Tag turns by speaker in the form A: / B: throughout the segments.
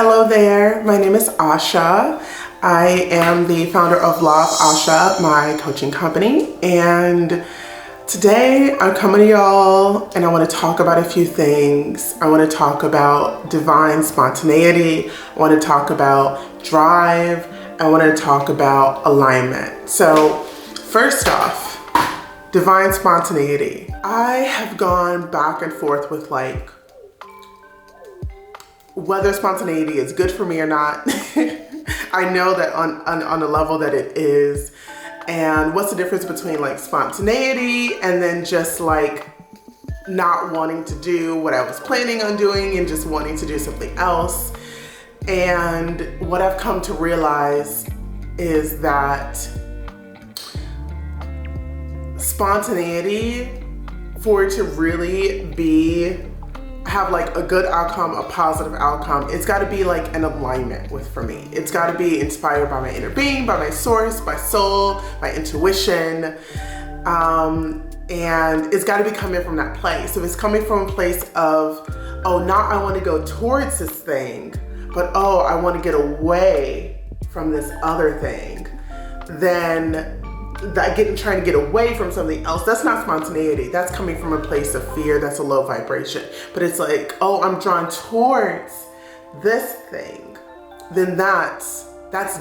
A: Hello there, my name is Asha. I am the founder of Law of Asha, my coaching company, and today I'm coming to y'all and I want to talk about a few things. I want to talk about divine spontaneity, I want to talk about drive, I want to talk about alignment. So first off, divine spontaneity. I have gone back and forth with whether spontaneity is good for me or not. I know that on the level that it is. And what's the difference between spontaneity and then just not wanting to do what I was planning on doing and just wanting to do something else. And what I've come to realize is that spontaneity, for it to really have a good outcome, a positive outcome, it's got to be an alignment for me. It's got to be inspired by my inner being, by my source, my soul, my intuition, and it's got to be coming from that place. If it's coming from a place of, oh, not I want to go towards this thing, but oh, I want to get away from this other thing, then trying to get away from something else, that's not spontaneity. That's coming from a place of fear. That's a low vibration. But it's oh, I'm drawn towards this thing. Then that's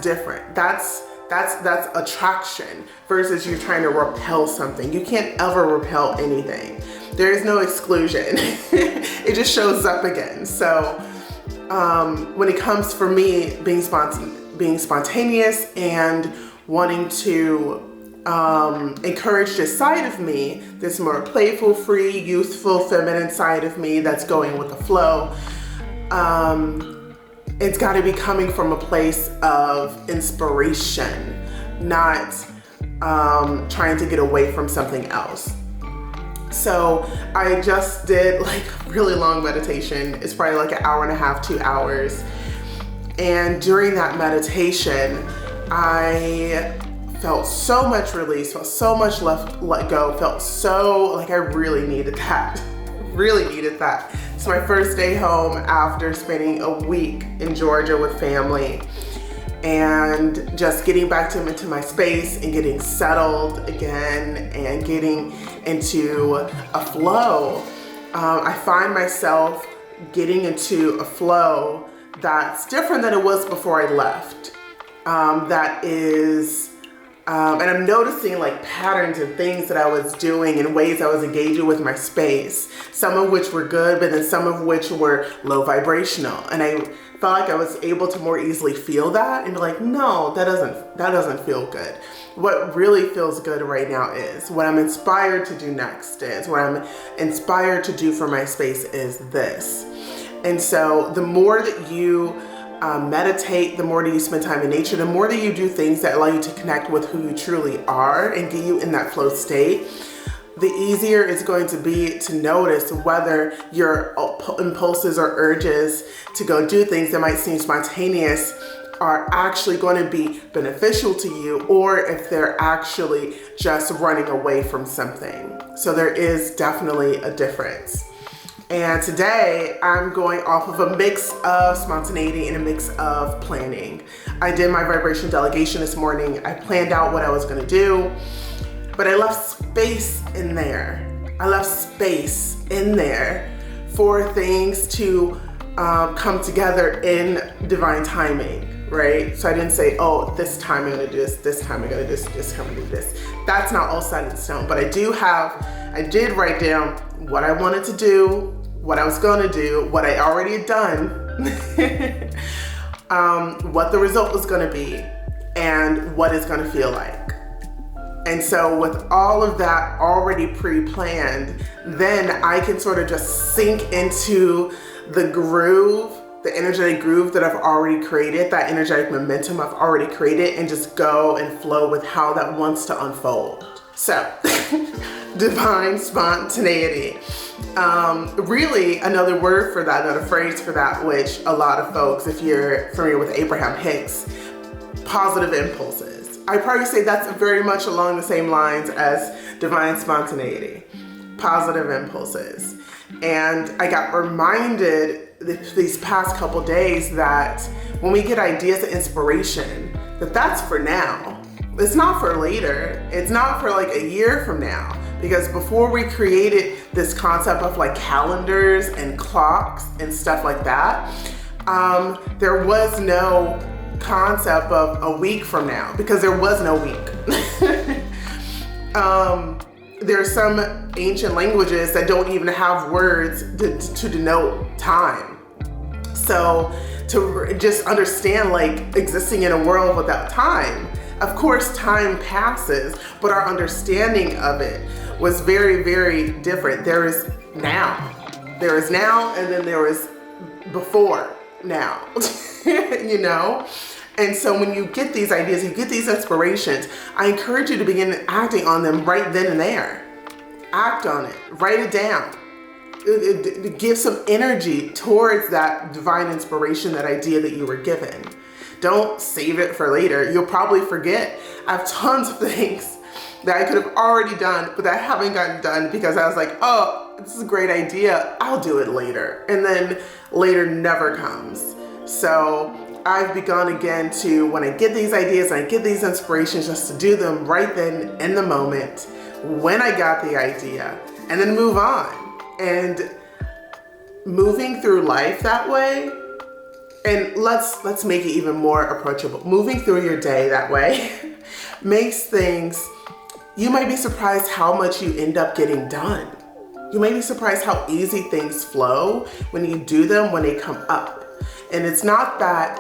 A: different. That's attraction versus you trying to repel something. You can't ever repel anything. There is no exclusion. It just shows up again. So when it comes for me being spontaneous and wanting to encourage this side of me, this more playful, free, youthful, feminine side of me that's going with the flow, it's got to be coming from a place of inspiration, not trying to get away from something else. So I just did really long meditation. It's probably an hour and a half, 2 hours. And during that meditation, I felt so much release, felt so much let go, felt so I really needed that. Really needed that. It's my first day home after spending a week in Georgia with family and just getting back into my space and getting settled again and getting into a flow. I find myself getting into a flow that's different than it was before I left. That is and I'm noticing patterns and things that I was doing and ways I was engaging with my space, some of which were good, but then some of which were low vibrational. And I felt I was able to more easily feel that and be no, that doesn't feel good. What really feels good right now is what I'm inspired to do next is what I'm inspired to do for my space is this. And so the more that you meditate, the more that you spend time in nature, the more that you do things that allow you to connect with who you truly are and get you in that flow state, the easier it's going to be to notice whether your impulses or urges to go do things that might seem spontaneous are actually going to be beneficial to you, or if they're actually just running away from something. So there is definitely a difference. And today I'm going off of a mix of spontaneity and a mix of planning. I did my Vibrational Delegation this morning. I planned out what I was gonna do, but I left space in there. I left space in there for things to come together in divine timing, right? So I didn't say, oh, this time I'm gonna do this time I'm gonna do this time I'm gonna do this. That's not all set in stone, but I did write down what I wanted to do, what I was going to do, what I already had done, what the result was going to be, and what it's going to feel like. And so with all of that already pre-planned, then I can sort of just sink into the groove, the energetic groove that I've already created, that energetic momentum I've already created, and just go and flow with how that wants to unfold. So, divine spontaneity. Really, another word for that, another phrase for that, which a lot of folks, if you're familiar with Abraham Hicks, positive impulses. I probably say that's very much along the same lines as divine spontaneity, positive impulses. And I got reminded these past couple days that when we get ideas and inspiration, that's for now. It's not for later. It's not for like a year from now. Because before we created this concept of like calendars and clocks and stuff like that, there was no concept of a week from now, because there was no week. There are some ancient languages that don't even have words to denote time. So to just understand like existing in a world without time, of course time passes, but our understanding of it was very, very different. There is now, and then there is before now, you know? And so when you get these ideas, you get these inspirations, I encourage you to begin acting on them right then and there. Act on it, write it down. Give some energy towards that divine inspiration, that idea that you were given. Don't save it for later. You'll probably forget. I have tons of things that I could have already done, but I haven't gotten done because I was like, oh, this is a great idea. I'll do it later. And then later never comes. So I've begun again to, when I get these ideas and I get these inspirations, just to do them right then in the moment when I got the idea, and then move on. And moving through life that way, and let's make it even more approachable. Moving through your day that way makes things, you might be surprised how much you end up getting done. You may be surprised how easy things flow when you do them, when they come up. And it's not that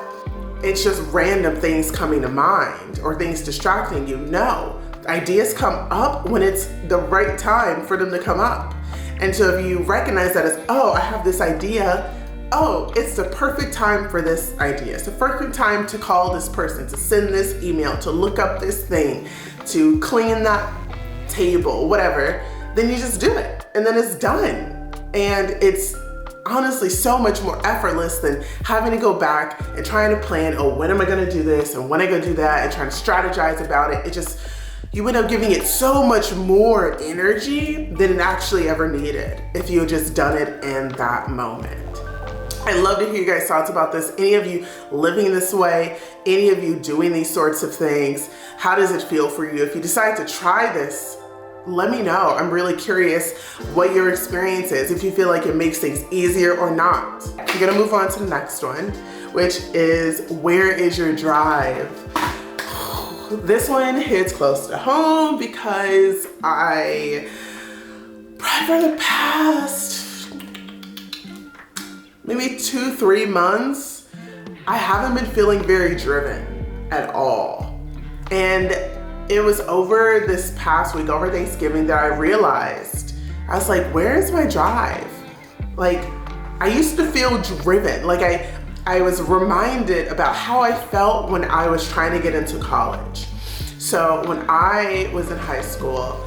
A: it's just random things coming to mind or things distracting you. No, ideas come up when it's the right time for them to come up. And so if you recognize that as, oh, I have this idea, oh, it's the perfect time for this idea. It's the perfect time to call this person, to send this email, to look up this thing, to clean that table, whatever, then you just do it. And then it's done. And it's honestly so much more effortless than having to go back and trying to plan, oh, when am I gonna do this and when am I gonna do that, and trying to strategize about it. It just, you end up giving it so much more energy than it actually ever needed if you had just done it in that moment. I'd love to hear you guys' thoughts about this. Any of you living this way, any of you doing these sorts of things, how does it feel for you? If you decide to try this, let me know. I'm really curious what your experience is, if you feel like it makes things easier or not. I'm gonna move on to the next one, which is, where is your drive? This one hits close to home because for the past maybe 2-3 months, I haven't been feeling very driven at all. And it was over this past week, over Thanksgiving, that I realized, I was like, where is my drive? Like, I used to feel driven. Like I was reminded about how I felt when I was trying to get into college. So when I was in high school,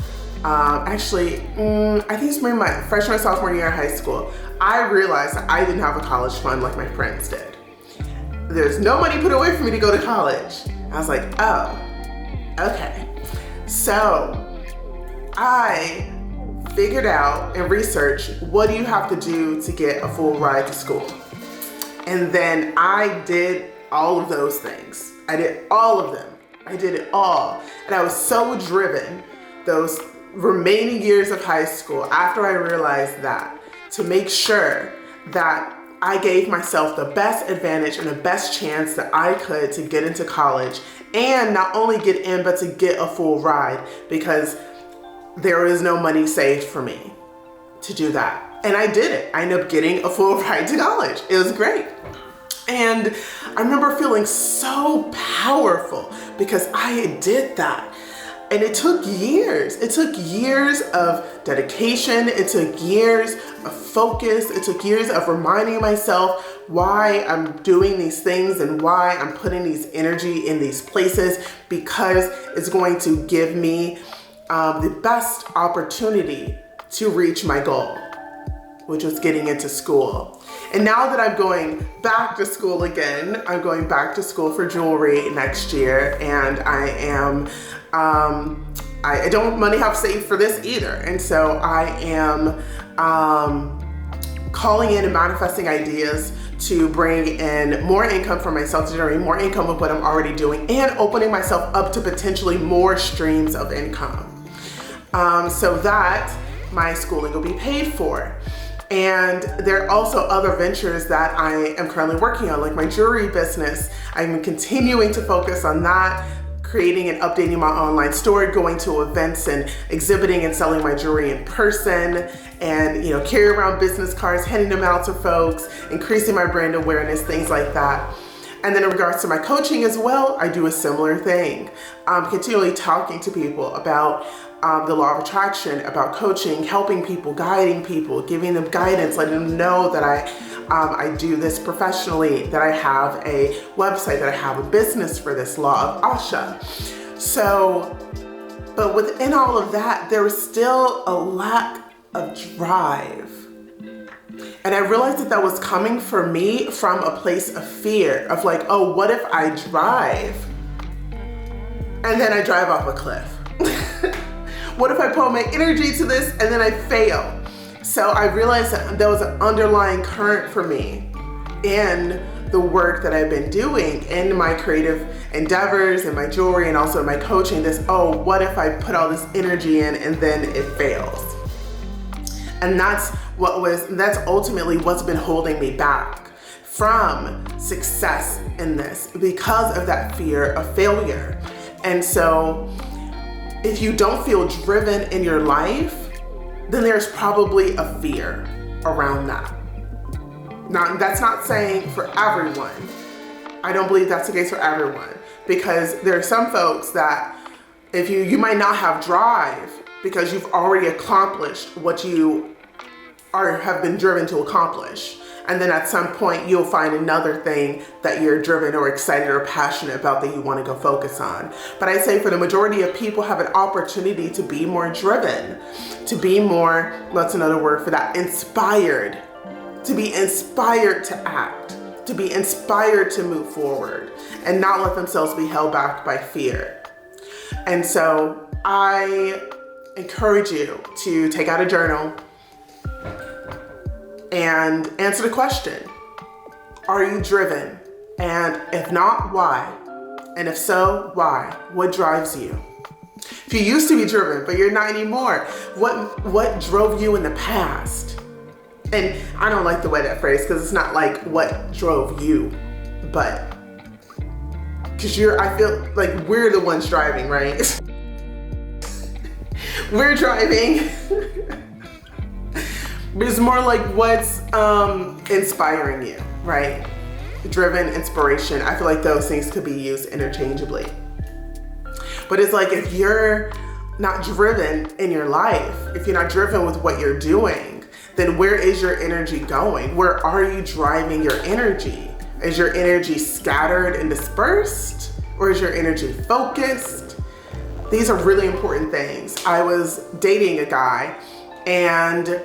A: I think it's maybe my freshman or sophomore year in high school, I realized that I didn't have a college fund like my friends did. There's no money put away for me to go to college. I was like, oh, okay. So I figured out and researched, what do you have to do to get a full ride to school? And then I did all of those things. I did all of them. I did it all. And I was so driven those remaining years of high school, after I realized that, to make sure that I gave myself the best advantage and the best chance that I could to get into college, and not only get in, but to get a full ride, because there is no money saved for me to do that. And I did it. I ended up getting a full ride to college. It was great. And I remember feeling so powerful because I did that. And it took years. It took years of dedication. It took years of focus. It took years of reminding myself why I'm doing these things and why I'm putting these energy in these places, because it's going to give me the best opportunity to reach my goal, which was getting into school. And now that I'm going back to school again, I'm going back to school for jewelry next year, and I am, I don't have money saved for this either. And so I am calling in and manifesting ideas to bring in more income for myself, to generate more income of what I'm already doing, and opening myself up to potentially more streams of income, so that my schooling will be paid for. And there are also other ventures that I am currently working on, like my jewelry business. I'm continuing to focus on that, creating and updating my online store, going to events and exhibiting and selling my jewelry in person, and carry around business cards, handing them out to folks, increasing my brand awareness, things like that. And then in regards to my coaching as well, I do a similar thing. I'm continually talking to people about the law of attraction, about coaching, helping people, guiding people, giving them guidance, letting them know that I do this professionally, that I have a website, that I have a business for this law of Asha. So, but within all of that, there was still a lack of drive. And I realized that was coming for me from a place of fear, of like, oh, what if I drive and then I drive off a cliff? What if I put my energy to this and then I fail? So I realized that there was an underlying current for me in the work that I've been doing, in my creative endeavors, in my jewelry, and also in my coaching. Oh, what if I put all this energy in and then it fails? And that's ultimately what's been holding me back from success in this, because of that fear of failure. And so if you don't feel driven in your life, then there's probably a fear around that. Now, that's not saying for everyone. I don't believe that's the case for everyone, because there are some folks that if you might not have drive because you've already accomplished what you have been driven to accomplish. And then at some point you'll find another thing that you're driven or excited or passionate about that you want to go focus on. But I say for the majority of people have an opportunity to be more driven, to be more, what's another word for that, inspired, to be inspired to act, to be inspired to move forward and not let themselves be held back by fear. And so I encourage you to take out a journal and answer the question, are you driven? And if not, why? And if so, why? What drives you? If you used to be driven, but you're not anymore, what drove you in the past? And I don't like the way that phrase, because it's not like what drove you, but because I feel like we're the ones driving, right? We're driving. But it's more like what's inspiring you, right? Driven, inspiration. I feel like those things could be used interchangeably. But it's like if you're not driven in your life, if you're not driven with what you're doing, then where is your energy going? Where are you driving your energy? Is your energy scattered and dispersed? Or is your energy focused? These are really important things. I was dating a guy, and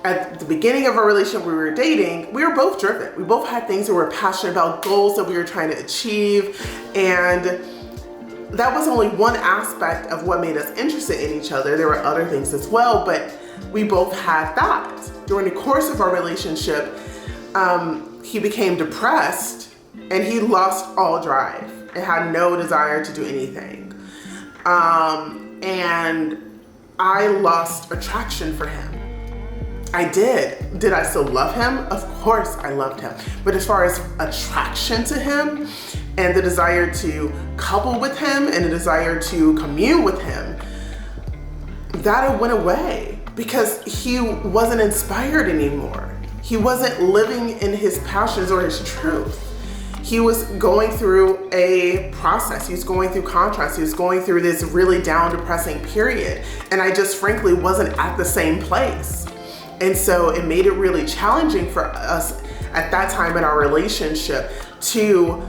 A: at the beginning of our relationship, we were dating, we were both driven. We both had things that we were passionate about, goals that we were trying to achieve. And that was only one aspect of what made us interested in each other. There were other things as well, but we both had that. During the course of our relationship, he became depressed and he lost all drive and had no desire to do anything. And I lost attraction for him. I did. Did I still love him? Of course I loved him. But as far as attraction to him and the desire to couple with him and the desire to commune with him, that went away because he wasn't inspired anymore. He wasn't living in his passions or his truth. He was going through a process. He was going through contrast. He was going through this really down, depressing period. And I just frankly wasn't at the same place. And so it made it really challenging for us at that time in our relationship to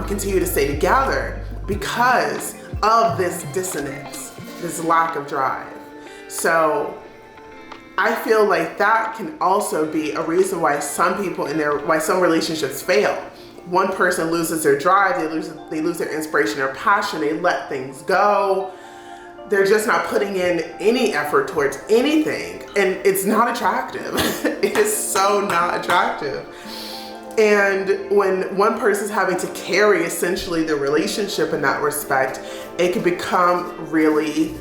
A: continue to stay together because of this dissonance, this lack of drive. So I feel like that can also be a reason why some relationships fail. One person loses their drive, they lose their inspiration or passion, they let things go. they're just not putting in any effort towards anything. And it's not attractive. It is so not attractive. And when one person's having to carry essentially the relationship in that respect, it can become really,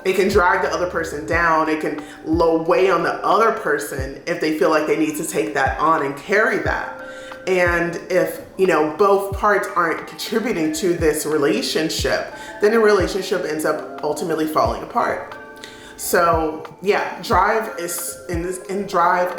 A: it can drag the other person down. It can weigh on the other person if they feel like they need to take that on and carry that. And if, both parts aren't contributing to this relationship, then the relationship ends up ultimately falling apart. So yeah, drive,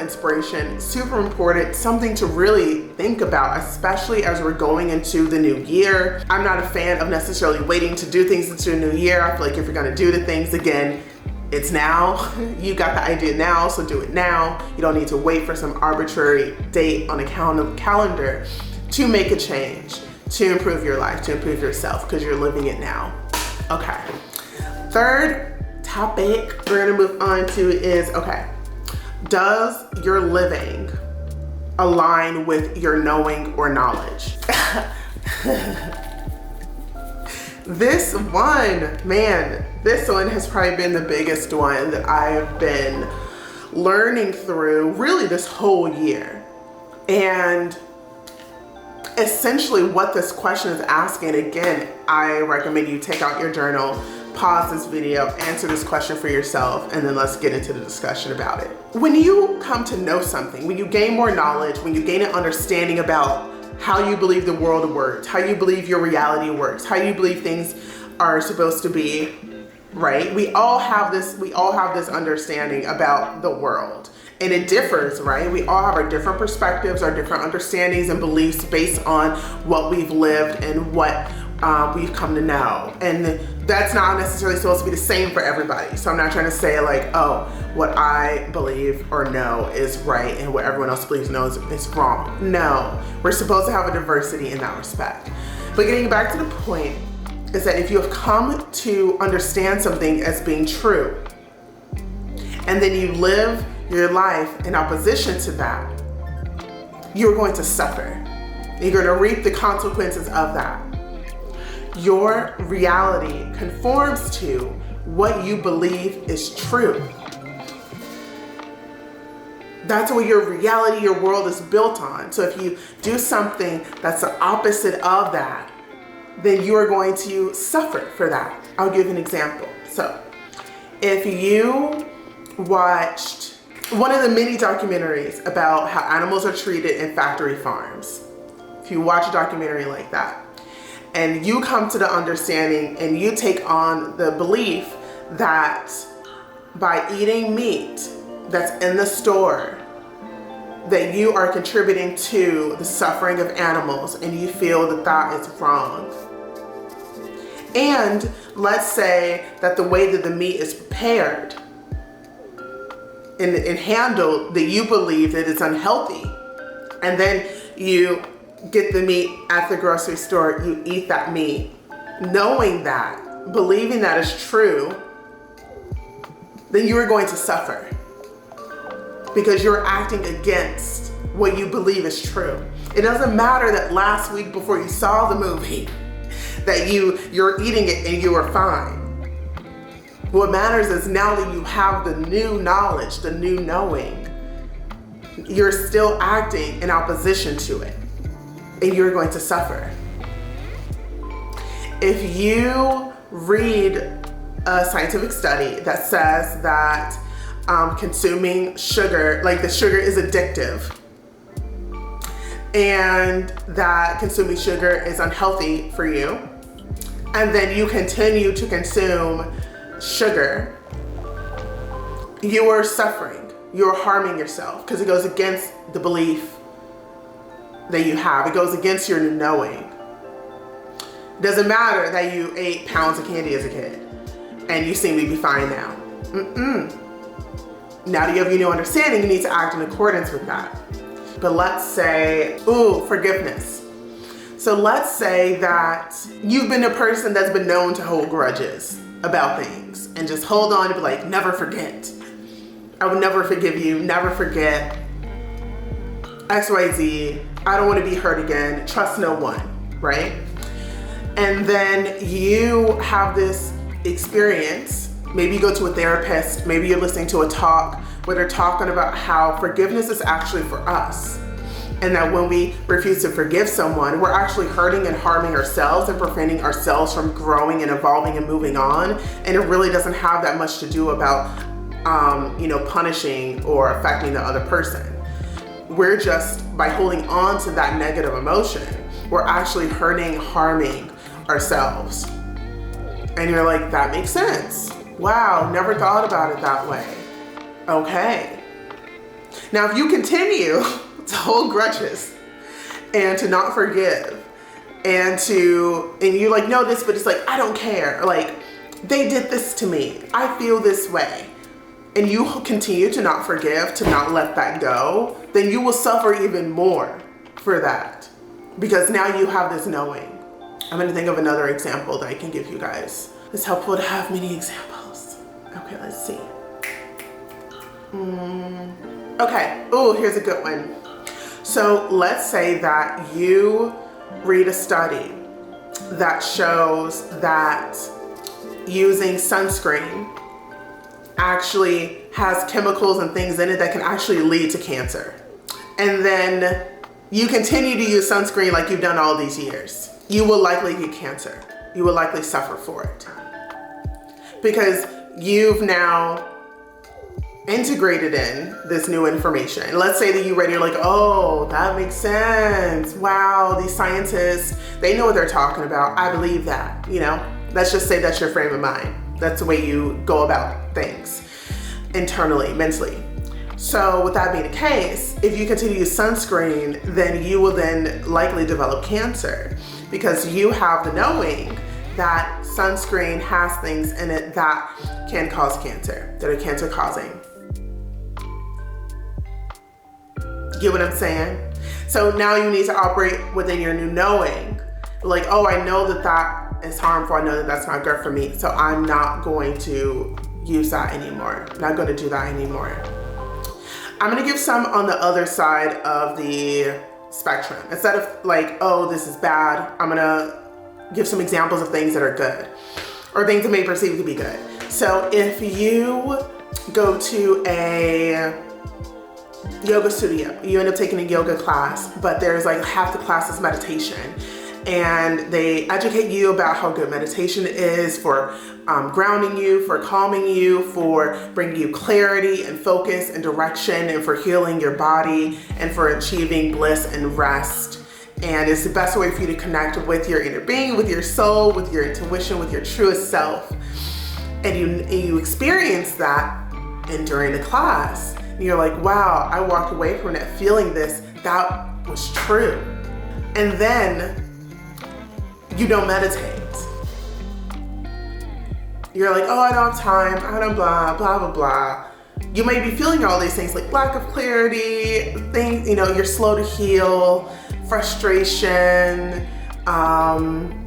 A: inspiration, super important, something to really think about, especially as we're going into the new year. I'm not a fan of necessarily waiting to do things into a new year. I feel like if you're gonna do the things again, it's now. You got the idea now, so do it now. You don't need to wait for some arbitrary date on a calendar to make a change, to improve your life, to improve yourself, because you're living it now. Okay. Third topic we're gonna move on to is, does your living align with your knowing or knowledge? This one has probably been the biggest one that I've been learning through really this whole year. And essentially what this question is asking, again, I recommend you take out your journal, pause this video, answer this question for yourself, and then let's get into the discussion about it. When you come to know something, when you gain more knowledge, when you gain an understanding about how you believe the world works, how you believe your reality works, how you believe things are supposed to be, right? We all have this understanding about the world. And it differs, right? We all have our different perspectives, our different understandings and beliefs based on what we've lived and what we've come to know. And that's not necessarily supposed to be the same for everybody. So I'm not trying to say like, oh, what I believe or know is right and what everyone else believes knows is wrong. No, we're supposed to have a diversity in that respect. But getting back to the point is that if you have come to understand something as being true, and then you live your life in opposition to that, you're going to suffer. You're going to reap the consequences of that. Your reality conforms to what you believe is true. That's what your reality, your world is built on. So if you do something that's the opposite of that, then you are going to suffer for that. I'll give an example. So if you watched one of the many documentaries about how animals are treated in factory farms, if you watch a documentary like that, and you come to the understanding and you take on the belief that by eating meat that's in the store, that you are contributing to the suffering of animals, and you feel that that is wrong. And let's say that the way that the meat is prepared and handled, that you believe that it's unhealthy, and then you get the meat at the grocery store, you eat that meat, knowing that, believing that is true, then you are going to suffer because you're acting against what you believe is true. It doesn't matter that last week before you saw the movie that you're eating it and you are fine. What matters is now that you have the new knowledge, the new knowing, you're still acting in opposition to it, and you're going to suffer. If you read a scientific study that says that consuming sugar, like the sugar is addictive, and that consuming sugar is unhealthy for you, and then you continue to consume sugar, you are suffering. You're harming yourself because it goes against the belief that you have. It goes against your knowing. It doesn't matter that you ate pounds of candy as a kid and you seem to be fine now. Now that you have your new understanding, you need to act in accordance with that. But let's say, forgiveness. So let's say that you've been a person that's been known to hold grudges about things and just hold on and be like, never forget. I would never forgive you, never forget XYZ. I don't want to be hurt again. Trust no one, right? And then you have this experience, maybe you go to a therapist, maybe you're listening to a talk where they're talking about how forgiveness is actually for us. And that when we refuse to forgive someone, we're actually hurting and harming ourselves and preventing ourselves from growing and evolving and moving on. And it really doesn't have that much to do about, punishing or affecting the other person. We're just, by holding on to that negative emotion, we're actually hurting, harming ourselves. And you're like, that makes sense. Wow, never thought about it that way. Okay. Now, if you continue to hold grudges and to not forgive and you like know this, but it's like, I don't care. Like, they did this to me. I feel this way. And you continue to not forgive, to not let that go, then you will suffer even more for that. Because now you have this knowing. I'm going to think of another example that I can give you guys. It's helpful to have many examples. Okay, let's see. Okay, oh, here's a good one. So let's say that you read a study that shows that using sunscreen actually has chemicals and things in it that can actually lead to cancer. And then you continue to use sunscreen like you've done all these years. You will likely get cancer. You will likely suffer for it. Because you've now integrated in this new information. And let's say that you read it, you're like, oh, that makes sense. Wow, these scientists, they know what they're talking about. I believe that, Let's just say that's your frame of mind. That's the way you go about things internally, mentally. So with that being the case, if you continue to use sunscreen, then you will then likely develop cancer because you have the knowing that sunscreen has things in it that can cause cancer, that are cancer causing. Get what I'm saying? So now you need to operate within your new knowing. Like, oh, I know that is harmful. I know that that's not good for me. So I'm not going to use that anymore. I'm not going to do that anymore. I'm going to give some on the other side of the spectrum. Instead of like, oh, this is bad, I'm going to give some examples of things that are good or things that may perceive to be good. So if you go to a yoga studio, you end up taking a yoga class, but there's like half the class is meditation. And they educate you about how good meditation is for grounding you, for calming you, for bringing you clarity and focus and direction, and for healing your body and for achieving bliss and rest. And it's the best way for you to connect with your inner being, with your soul, with your intuition, with your truest self. And you experience that during the class. And you're like, wow, I walked away from it feeling this. That was true. And then you don't meditate. You're like, oh, I don't have time, I don't blah, blah, blah, blah. You may be feeling all these things like lack of clarity, things, you're slow to heal, frustration,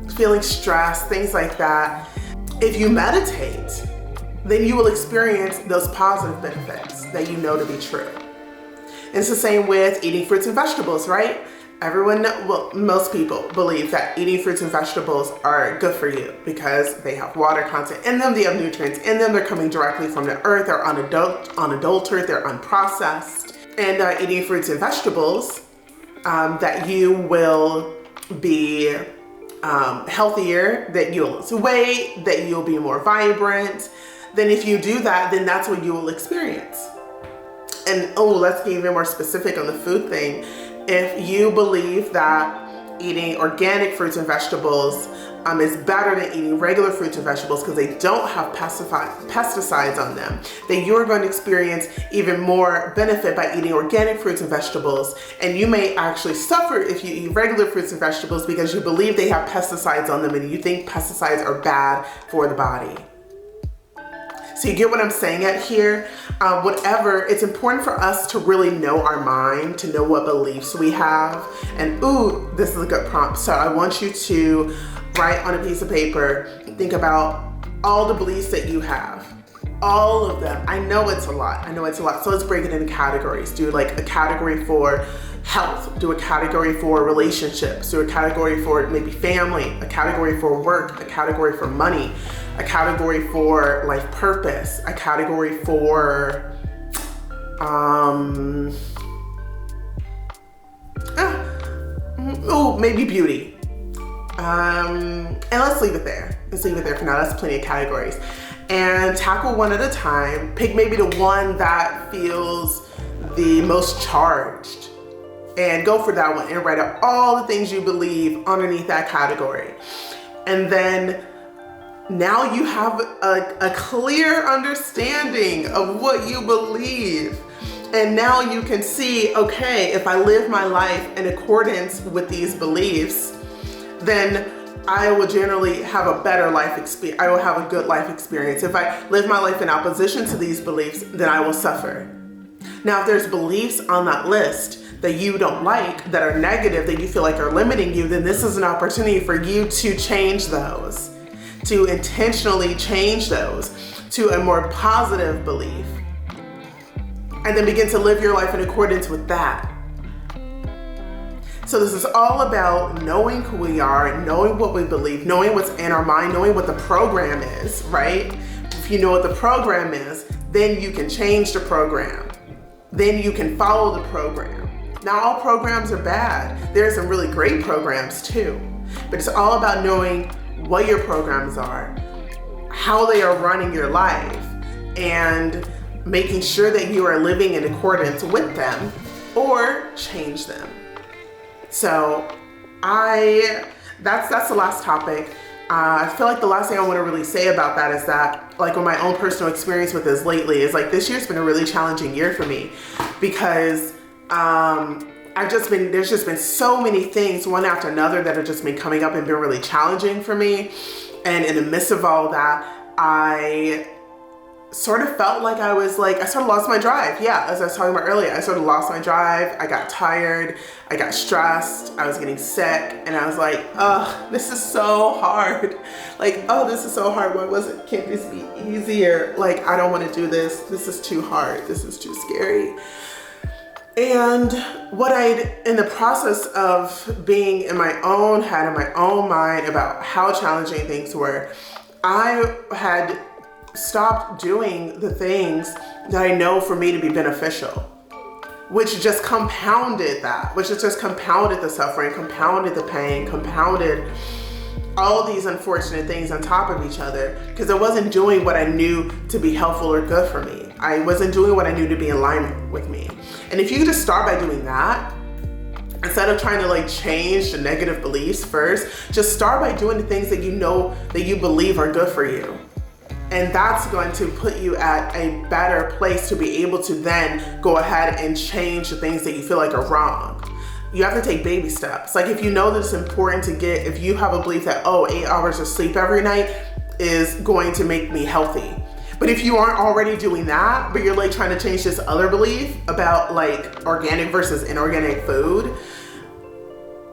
A: feeling stressed, things like that. If you meditate, then you will experience those positive benefits that you know to be true. And it's the same with eating fruits and vegetables, right? Most people believe that eating fruits and vegetables are good for you because they have water content in them, they have nutrients in them, they're coming directly from the earth, they're unadulterated, they're unprocessed. And eating fruits and vegetables, that you will be healthier, that you'll lose weight, that you'll be more vibrant. Then if you do that, then that's what you will experience. And let's get even more specific on the food thing. If you believe that eating organic fruits and vegetables is better than eating regular fruits and vegetables because they don't have pesticides on them, then you're going to experience even more benefit by eating organic fruits and vegetables. And you may actually suffer if you eat regular fruits and vegetables because you believe they have pesticides on them and you think pesticides are bad for the body. So you get what I'm saying at here? It's important for us to really know our mind, to know what beliefs we have. And this is a good prompt. So I want you to write on a piece of paper, think about all the beliefs that you have. All of them. I know it's a lot. So let's break it into categories. Do like a category for health, do a category for relationships, do a category for maybe family, a category for work, a category for money. a category for life purpose, a category for maybe beauty. And let's leave it there. Let's leave it there for now. That's plenty of categories. And tackle one at a time. Pick maybe the one that feels the most charged. And go for that one and write out all the things you believe underneath that category. And then now you have a clear understanding of what you believe. And now you can see, okay, if I live my life in accordance with these beliefs, then I will generally have a better life experience. I will have a good life experience. If I live my life in opposition to these beliefs, then I will suffer. Now, if there's beliefs on that list that you don't like, that are negative, that you feel like are limiting you, then this is an opportunity for you to change those, to intentionally change those to a more positive belief. And then begin to live your life in accordance with that. So this is all about knowing who we are, knowing what we believe, knowing what's in our mind, knowing what the program is, right? If you know what the program is, then you can change the program. Then you can follow the program. Now, all programs are bad. There are some really great programs too, but it's all about knowing what your programs are, how they are running your life, and making sure that you are living in accordance with them or change them. So that's the last topic. I feel like the last thing I want to really say about that is that, like, on my own personal experience with this lately, is like this year's been a really challenging year for me because there's just been so many things one after another that have just been coming up and been really challenging for me. And in the midst of all that, I sort of felt like I sort of lost my drive. Yeah, as I was talking about earlier, I sort of lost my drive. I got tired, I got stressed, I was getting sick, and I was like, oh, this is so hard. Like, oh, this is so hard. Can't this be easier? Like, I don't want to do this. This is too hard. This is too scary. And in the process of being in my own head, in my own mind about how challenging things were, I had stopped doing the things that I know for me to be beneficial, which just compounded the suffering, compounded the pain, compounded all these unfortunate things on top of each other, because I wasn't doing what I knew to be helpful or good for me. I wasn't doing what I knew to be in alignment with me. And if you could just start by doing that, instead of trying to change the negative beliefs first, just start by doing the things that you know that you believe are good for you. And that's going to put you at a better place to be able to then go ahead and change the things that you feel like are wrong. You have to take baby steps. Like, if you know that it's important if you have a belief that, 8 hours of sleep every night is going to make me healthy. But if you aren't already doing that, but you're trying to change this other belief about organic versus inorganic food,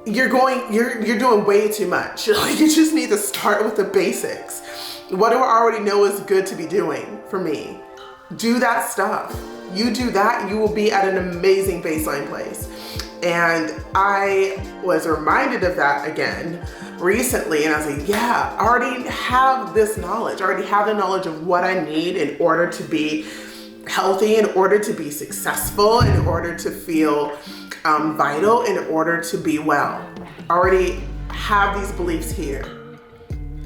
A: you're doing way too much. You just need to start with the basics. What do I already know is good to be doing for me? Do that stuff. You do that, you will be at an amazing baseline place. And I was reminded of that again recently, and I was like, yeah, I already have this knowledge. I already have the knowledge of what I need in order to be healthy, in order to be successful, in order to feel vital, in order to be well. I already have these beliefs here.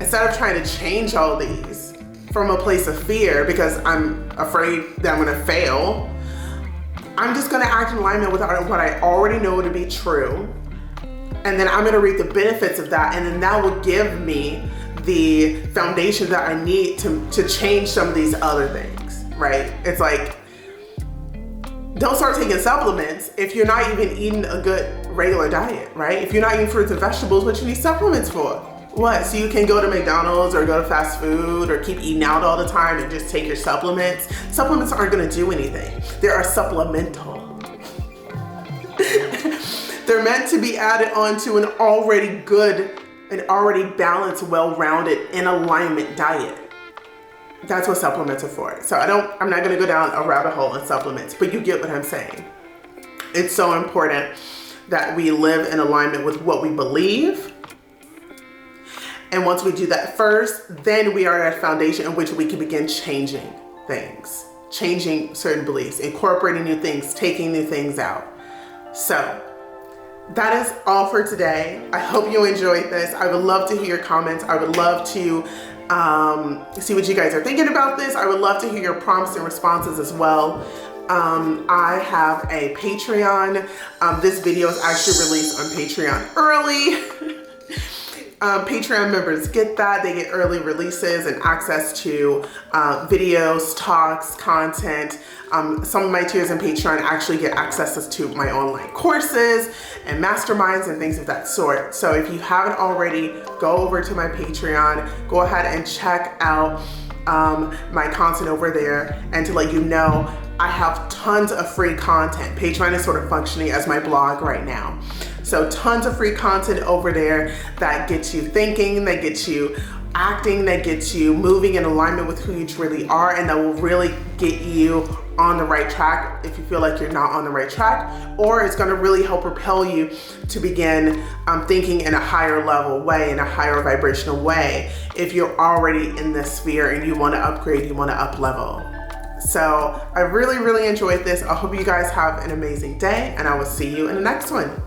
A: Instead of trying to change all these from a place of fear because I'm afraid that I'm going to fail, I'm just going to act in alignment with what I already know to be true. And then I'm going to reap the benefits of that. And then that will give me the foundation that I need to change some of these other things, right? It's like, don't start taking supplements if you're not even eating a good regular diet, right? If you're not eating fruits and vegetables, what you need supplements for? What? So you can go to McDonald's or go to fast food or keep eating out all the time and just take your supplements? Supplements aren't going to do anything. They are supplemental. They're meant to be added onto an already good, an already balanced, well-rounded, in alignment diet. That's what supplements are for. So I'm not going to go down a rabbit hole on supplements, but you get what I'm saying. It's so important that we live in alignment with what we believe And once we do that first, then we are at a foundation in which we can begin changing things, changing certain beliefs, incorporating new things, taking new things out. So that is all for today. I hope you enjoyed this. I would love to hear your comments. I would love to see what you guys are thinking about this. I would love to hear your prompts and responses as well. I have a Patreon. This video is actually released on Patreon early. Patreon members get that. They get early releases and access to videos, talks, content. Some of my tiers in Patreon actually get access to my online courses and masterminds and things of that sort. So if you haven't already, go over to my Patreon, go ahead and check out my content over there. And to let you know, I have tons of free content. Patreon is sort of functioning as my blog right now. So tons of free content over there that gets you thinking, that gets you acting, that gets you moving in alignment with who you really are, and that will really get you on the right track if you feel like you're not on the right track, or it's going to really help propel you to begin thinking in a higher level way, in a higher vibrational way, if you're already in this sphere and you want to upgrade, you want to up level. So I really, really enjoyed this. I hope you guys have an amazing day, and I will see you in the next one.